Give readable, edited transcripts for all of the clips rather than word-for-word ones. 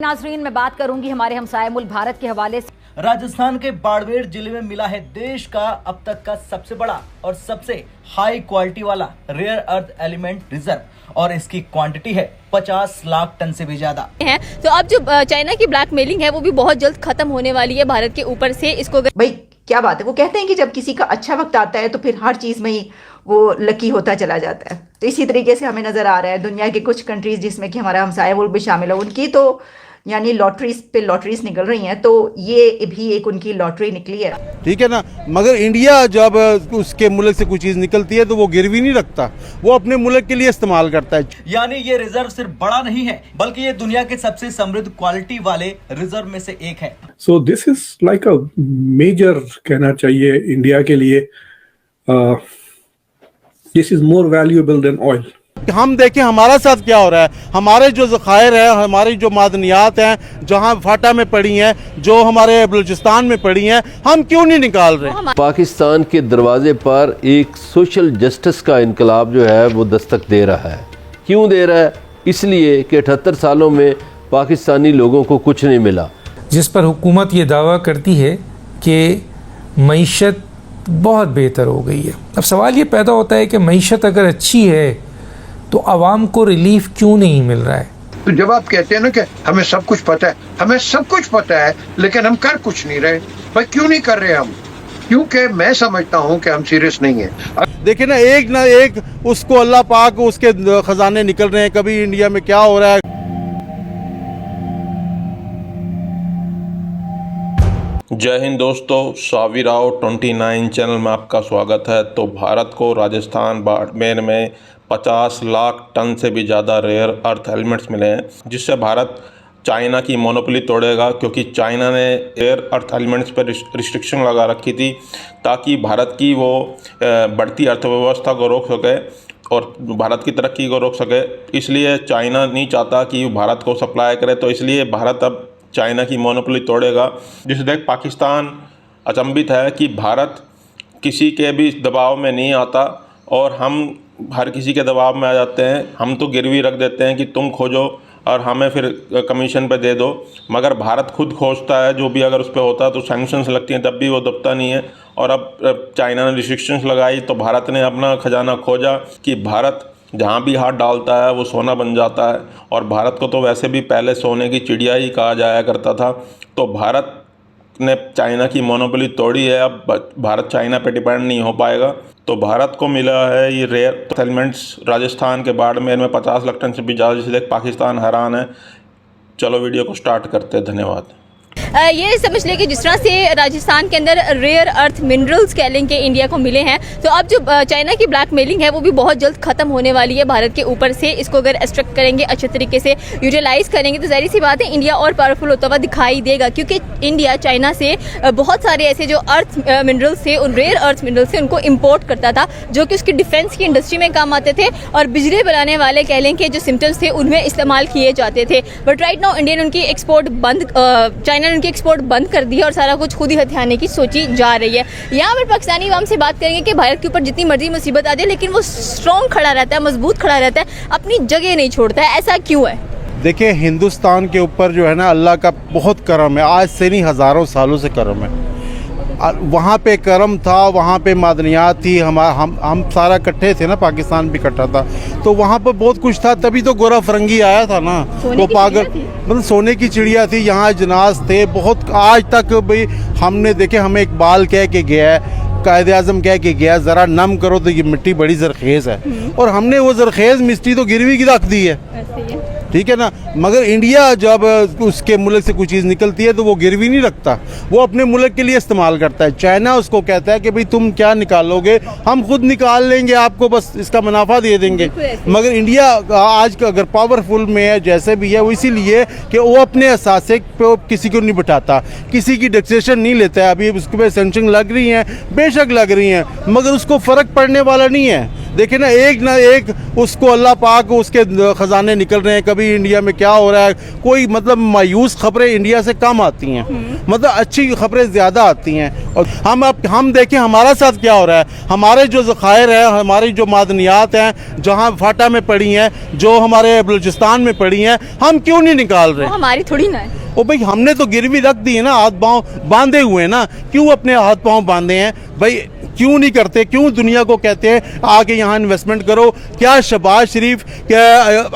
नाजरीन, मैं बात करूंगी हमारे हमसाये मुल्क भारत के हवाले से। राजस्थान के बाड़मेर जिले में मिला है देश का अब तक का सबसे बड़ा और सबसे हाई क्वालिटी वाला रेयर अर्थ एलिमेंट रिजर्व और इसकी क्वांटिटी है 50 लाख टन से भी ज्यादा है। तो अब जो चाइना की ब्लैकमेलिंग है वो भी बहुत जल्द खत्म होने वाली है भारत के ऊपर से। इसको भाई क्या बात है, वो कहते हैं कि जब किसी का अच्छा वक्त आता है तो फिर हर चीज में ही वो लकी होता चला जाता है। तो इसी तरीके से हमें नजर आ रहा है दुनिया के कुछ कंट्रीज जिसमें कि हमारा हमसाया मुल्क भी शामिल है, उनकी तो यानी लॉटरीज पे लॉटरीज निकल रही हैं, तो ये भी एक उनकी लॉटरी निकली है। ठीक है ना, मगर इंडिया जब उसके मुल्क से कोई चीज़ निकलती है तो वो गिरवी नहीं रखता, वो अपने मुल्क के लिए इस्तेमाल करता है। यानी ये रिजर्व सिर्फ बड़ा नहीं है बल्कि ये दुनिया के सबसे समृद्ध क्वालिटी वाले रिजर्व में से एक है। So this is like a major, कहना चाहिए इंडिया के लिए, this is more valuable than oil. हम देखें हमारा साथ क्या हो रहा है, हमारे जो ज़खायर है, हमारी जो मादनियात हैं जहां फाटा में पड़ी हैं, जो हमारे बलूचिस्तान में पड़ी हैं, हम क्यों नहीं निकाल रहे। पाकिस्तान के दरवाजे पर एक सोशल जस्टिस का इनकलाब जो है वो दस्तक दे रहा है। क्यों दे रहा है? इसलिए कि 78 सालों में पाकिस्तानी लोगों को कुछ नहीं मिला, जिस पर हुकूमत ये दावा करती है कि मईशत बहुत बेहतर हो गई है। अब सवाल ये पैदा होता है कि मईशत अगर अच्छी है तो आवाम को रिलीफ क्यों नहीं मिल रहा है। तो जब आप कहते हैं ना कि हमें सब कुछ पता है, हमें सब कुछ पता है लेकिन हम कर कुछ नहीं रहे, भाई क्यों नहीं कर रहे हम? क्योंकि मैं समझता हूं कि हम सीरियस नहीं है। देखिए ना एक उसको अल्लाह पाक उसके खजाने निकल रहे हैं, कभी इंडिया में क्या हो रहा है। जय हिंद दोस्तों, सावी राव 29 चैनल में आपका स्वागत है। तो भारत को राजस्थान बाड़मेर में 50 लाख टन से भी ज़्यादा रेयर अर्थ एलिमेंट्स मिले हैं, जिससे भारत चाइना की मोनोपोली तोड़ेगा, क्योंकि चाइना ने रेयर अर्थ एलिमेंट्स पर रिस्ट्रिक्शन लगा रखी थी ताकि भारत की वो बढ़ती अर्थव्यवस्था को रोक सके और भारत की तरक्की को रोक सके। इसलिए चाइना नहीं चाहता कि भारत को सप्लाई करे, तो इसलिए भारत अब चाइना की मोनोपोली तोड़ेगा। जिसे देख पाकिस्तान अचंभित है कि भारत किसी के भी दबाव में नहीं आता और हम हर किसी के दबाव में आ जाते हैं। हम तो गिरवी रख देते हैं कि तुम खोजो और हमें फिर कमीशन पे दे दो, मगर भारत खुद खोजता है। जो भी अगर उस पर होता तो सैंक्शंस लगती हैं, तब भी वो दबता नहीं है। और अब चाइना ने रिस्ट्रिक्शंस लगाई तो भारत ने अपना खजाना खोजा कि भारत जहाँ भी हाथ डालता है वो सोना बन जाता है। और भारत को तो वैसे भी पहले सोने की चिड़िया ही कहा जाया करता था। तो भारत ने चाइना की मोनोपोली तोड़ी है, अब भारत चाइना पे डिपेंड नहीं हो पाएगा। तो भारत को मिला है ये रेयर एलिमेंट्स राजस्थान के बाड़मेर में 50 लाख टन से भी ज़्यादा, जिसे देख पाकिस्तान हैरान है। चलो वीडियो को स्टार्ट करते हैं। धन्यवाद। ये समझ लें कि जिस तरह से राजस्थान के अंदर रेयर अर्थ मिनरल्स कह लें कि इंडिया को मिले हैं, तो अब जो चाइना की ब्लैकमेलिंग है वो भी बहुत जल्द खत्म होने वाली है भारत के ऊपर से। इसको अगर एक्सट्रैक्ट करेंगे, अच्छे तरीके से यूटिलाइज करेंगे, तो जाहिर सी बात है इंडिया और पावरफुल होता हुआ दिखाई देगा, क्योंकि इंडिया चाइना से बहुत सारे ऐसे जो अर्थ मिनरल्स थे, उन रेयर अर्थ मिनरल्स से उनको इम्पोर्ट करता था, जो कि उसकी डिफेंस की इंडस्ट्री में काम आते थे और बिजली बनाने वाले कह लें कि जो सिम्टम्स थे उनमें इस्तेमाल किए जाते थे। बट राइट नाउ इंडिया ने उनकी एक्सपोर्ट बंद, चाइना ने उनकी एक्सपोर्ट बंद कर दी है और सारा कुछ खुद ही हथियाने की सोची जा रही है। यहाँ पर पाकिस्तानी अवाम से बात करेंगे कि भारत के ऊपर जितनी मर्जी मुसीबत आ जाए लेकिन वो स्ट्रॉन्ग खड़ा रहता है, मजबूत खड़ा रहता है, अपनी जगह नहीं छोड़ता है। ऐसा क्यों है? देखिए, हिंदुस्तान के ऊपर जो है ना अल्लाह का बहुत करम है, आज से नहीं हज़ारों सालों से करम है। वहाँ पे करम था, वहाँ पे मादनियात थी, हम सारा इकट्ठे थे ना, पाकिस्तान भी इकट्ठा था, तो वहाँ पर बहुत कुछ था। तभी तो गोरा फरंगी आया था ना, वो पागल मतलब सोने की चिड़िया थी। यहाँ जनाज थे बहुत, आज तक भाई हमने देखे, हमें इकबाल कह के गया है, कायद आज़म कह के गया, ज़रा नम करो तो ये मिट्टी बड़ी ज़रखेज़ है, और हमने वो ज़रखेज़ मिट्टी तो गिरवी की रख दी है। ठीक है ना, मगर इंडिया जब उसके मुल्क से कोई चीज़ निकलती है तो वो गिरवी नहीं रखता, वो अपने मुल्क के लिए इस्तेमाल करता है। चाइना उसको कहता है कि भाई तुम क्या निकालोगे, हम खुद निकाल लेंगे, आपको बस इसका मुनाफा दे देंगे। मगर इंडिया आज अगर पावरफुल में है जैसे भी है, वो इसीलिए कि वो अपने असासे पे किसी को नहीं बिठाता, किसी की टैक्सेशन नहीं लेता है। अभी उसके पे सेंक्शन लग रही हैं, बेशक लग रही हैं, मगर उसको फ़र्क पड़ने वाला नहीं है। देखिए ना एक उसको अल्लाह पाक उसके ख़जाने निकल रहे हैं। कभी इंडिया में क्या हो रहा है, कोई मतलब मायूस खबरें इंडिया से कम आती हैं, मतलब अच्छी खबरें ज़्यादा आती हैं। और हम देखें हमारा साथ क्या हो रहा है। हमारे जो ज़खायर है, हमारी जो मादनियात हैं जहाँ फाटा में पड़ी हैं, जो हमारे बलूचिस्तान में पड़ी हैं, हम क्यों नहीं निकाल रहे? हमारी थोड़ी ना है। ओ भाई, हमने तो गिरवी रख दी है ना, हाथ पाँव बांधे हुए हैं ना, क्यों अपने हाथ पाँव बांधे हैं भाई? क्यों नहीं करते? क्यों दुनिया को कहते हैं आके यहाँ इन्वेस्टमेंट करो? क्या शहबाज शरीफ क्या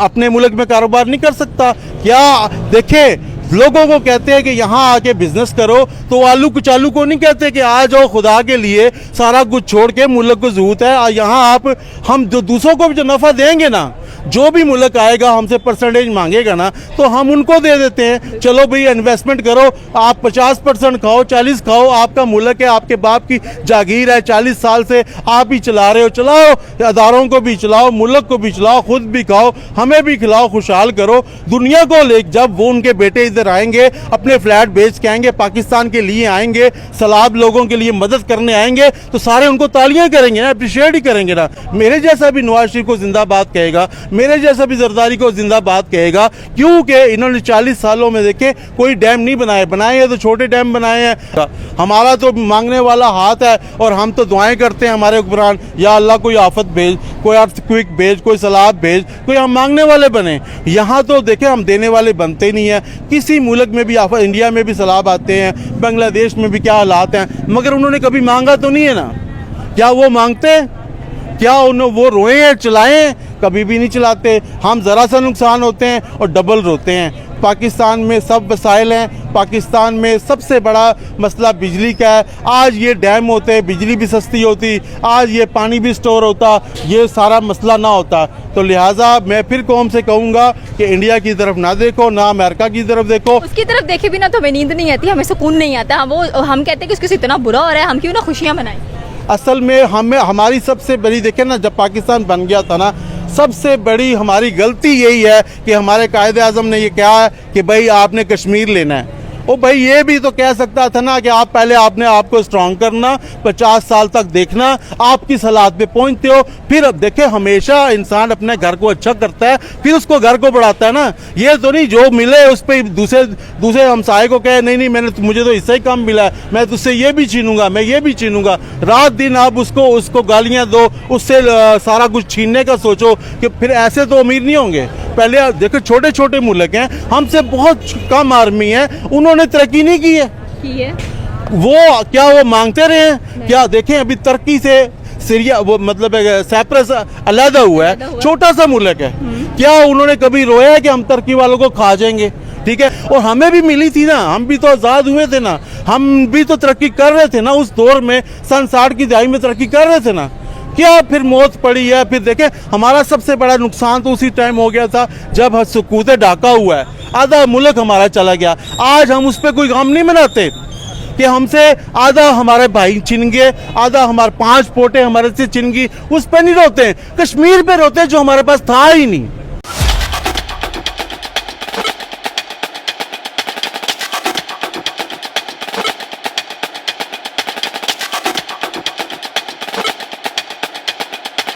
अपने मुल्क में कारोबार नहीं कर सकता? क्या देखे लोगों को कहते हैं कि यहाँ आके बिजनेस करो, तो आलू कुचालू को नहीं कहते कि आ जाओ खुदा के लिए, सारा कुछ छोड़ के मुल्क को जरूरत है यहाँ आप हम जो दूसरों को भी जो नफ़ा देंगे ना, जो भी मुल्क आएगा हमसे परसेंटेज मांगेगा ना, तो हम उनको दे देते हैं। चलो भाई इन्वेस्टमेंट करो, आप 50% खाओ, 40 खाओ, आपका मुल्क है, आपके बाप की जागीर है, 40 साल से आप ही चला रहे हो, चलाओ, अदारों को भी चलाओ, मुल्क को भी चलाओ, खुद भी खाओ, हमें भी खिलाओ, खुशहाल करो दुनिया को। ले जब वो उनके बेटे इधर आएंगे, अपने फ्लैट बेच के आएंगे, पाकिस्तान के लिए आएंगे, सलाब लोगों के लिए मदद करने आएंगे, तो सारे उनको तालियां करेंगे ना, अप्रिशिएट ही करेंगे ना। मेरे जैसा भी नवाज शरीफ को जिंदाबाद कहेगा, मेरे जैसा भी जरदारी को जिंदाबाद कहेगा, क्योंकि इन्होंने 40 सालों में देखे कोई डैम नहीं बनाए हैं तो छोटे डैम बनाए हैं। हमारा तो मांगने वाला हाथ है और हम तो दुआएं करते हैं हमारे हुक्मरान, या अल्लाह कोई आफत भेज, कोई अर्थक्वेक भेज, कोई सैलाब भेज, कोई हम मांगने वाले बने। यहाँ तो देखे हम देने वाले बनते नहीं हैं। किसी मुल्क में भी आफत, इंडिया में भी सैलाब आते हैं, बांग्लादेश में भी क्या हालात हैं, मगर उन्होंने कभी मांगा तो नहीं है ना। क्या वो मांगते? क्या उन्होंने वो रोए हैं, चलाएं? कभी भी नहीं चलाते। हम ज़रा सा नुकसान होते हैं और डबल रोते हैं। पाकिस्तान में सब वसाइल हैं, पाकिस्तान में सबसे बड़ा मसला बिजली का है। आज ये डैम होते, बिजली भी सस्ती होती, आज ये पानी भी स्टोर होता, ये सारा मसला ना होता। तो लिहाजा मैं फिर कौम से कहूँगा कि इंडिया की तरफ ना देखो, ना अमेरिका की तरफ देखो। उसकी तरफ देखे बिना तो हमें नींद नहीं आती, हमें सुकून नहीं आता। वो हम कहते हैं कि उसके इतना बुरा हो रहा है, हम क्यों ना खुशियाँ मनाएं। असल में हमारी सबसे बड़ी देखें ना, जब पाकिस्तान बन गया था ना, सबसे बड़ी हमारी गलती यही है कि हमारे कायदे आज़म ने ये कहा है कि भाई आपने कश्मीर लेना है। ओ भाई ये भी तो कह सकता था ना कि आप पहले आपने आपको स्ट्रांग करना, 50 साल तक देखना आप किस हालात पे पहुंचते हो। फिर अब देखे हमेशा इंसान अपने घर को अच्छा करता है, फिर उसको घर को बढ़ाता है ना। ये तो नहीं जो मिले उस पर दूसरे हमसाये को कहे नहीं मुझे तो इससे ही कम मिला है, मैं तुझसे ये भी छीनूंगा, मैं ये भी छीनूंगा। रात दिन आप उसको गालियाँ दो, उससे सारा कुछ छीनने का सोचो, कि फिर ऐसे तो अमीर नहीं होंगे। पहले देखो छोटे छोटे मुल्क हैं, हमसे बहुत कम आर्मी है, उन्होंने तरक्की नहीं की है। वो क्या वो मांगते रहे हैं? क्या देखें अभी तुर्की से सीरिया वो मतलब साइप्रस अलहदा हुआ है, छोटा सा मुल्क है। क्या उन्होंने कभी रोया है कि हम तुर्की वालों को खा जाएंगे? ठीक है, और हमें भी मिली थी ना, हम भी तो आज़ाद हुए थे ना, हम भी तो तरक्की कर रहे थे ना उस दौर में, सन 60 की दहाई में तरक्की कर रहे थे ना। क्या फिर मौत पड़ी है? फिर देखें हमारा सबसे बड़ा नुकसान तो उसी टाइम हो गया था जब सुकूत ढाका हुआ है, आधा मुल्क हमारा चला गया। आज हम उस पर कोई गम नहीं मनाते कि हमसे आधा हमारे भाई छिन गए, आधा हमारे 5 पोटे हमारे से छिन गई, उस पर नहीं रोते हैं। कश्मीर पे रोते हैं जो हमारे पास था ही नहीं।